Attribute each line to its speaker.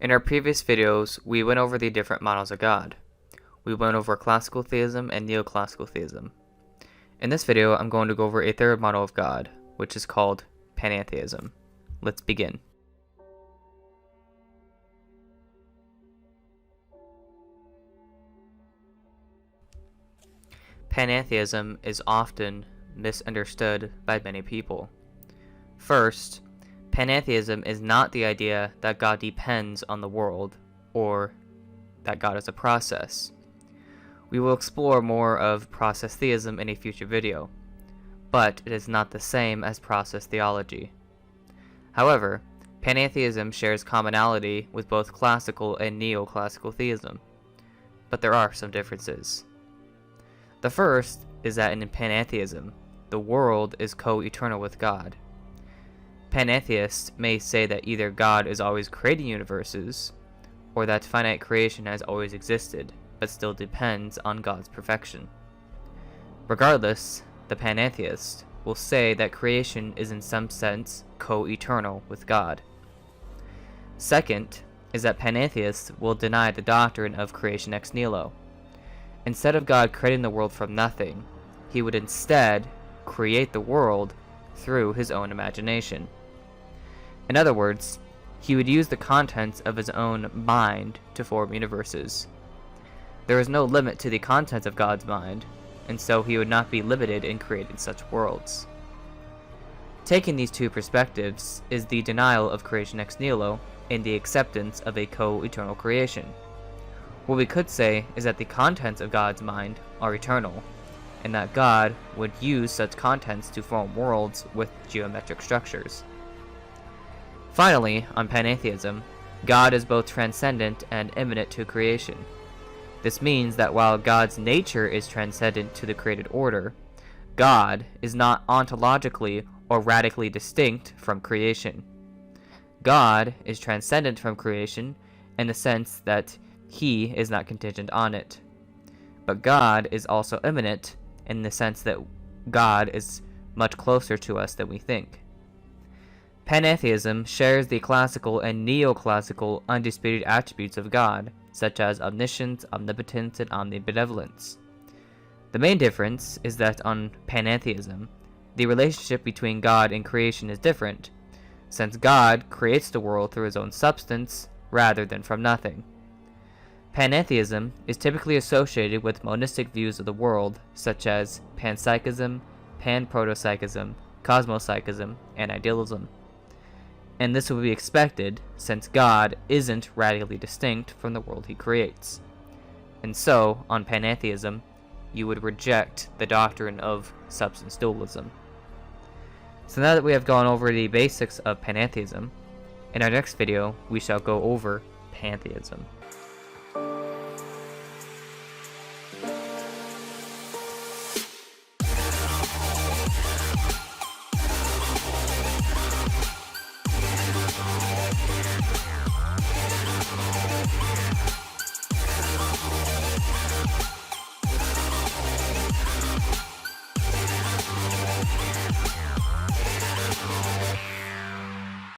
Speaker 1: In our previous videos, we went over the different models of God. We went over classical theism and neoclassical theism. In this video, I'm going to go over a third model of God, which is called Panentheism. Let's begin. Panentheism is often misunderstood by many people. First, Panentheism is not the idea that God depends on the world, or that God is a process. We will explore more of process theism in a future video, but it is not the same as process theology. However, Panentheism shares commonality with both classical and neoclassical theism, but there are some differences. The first is that in Panentheism, the world is co-eternal with God. Panentheists may say that either God is always creating universes, or that finite creation has always existed, but still depends on God's perfection. Regardless, the Panentheist will say that creation is in some sense co-eternal with God. Second is that Panentheists will deny the doctrine of creation ex nihilo. Instead of God creating the world from nothing, he would instead create the world through his own imagination. In other words, he would use the contents of his own mind to form universes. There is no limit to the contents of God's mind, and so he would not be limited in creating such worlds. Taking these two perspectives is the denial of creation ex nihilo and the acceptance of a co-eternal creation. What we could say is that the contents of God's mind are eternal, and that God would use such contents to form worlds with geometric structures. Finally, on Panentheism, God is both transcendent and immanent to creation. This means that while God's nature is transcendent to the created order, God is not ontologically or radically distinct from creation. God is transcendent from creation in the sense that he is not contingent on it. But God is also immanent in the sense that God is much closer to us than we think. Panentheism shares the classical and neoclassical undisputed attributes of God, such as omniscience, omnipotence, and omnibenevolence. The main difference is that on Panentheism, the relationship between God and creation is different, since God creates the world through his own substance rather than from nothing. Panentheism is typically associated with monistic views of the world, such as panpsychism, panprotopsychism, cosmopsychism, and idealism. And this would be expected, since God isn't radically distinct from the world he creates. And so, on Panentheism, you would reject the doctrine of substance dualism. So now that we have gone over the basics of Panentheism, in our next video we shall go over Pantheism.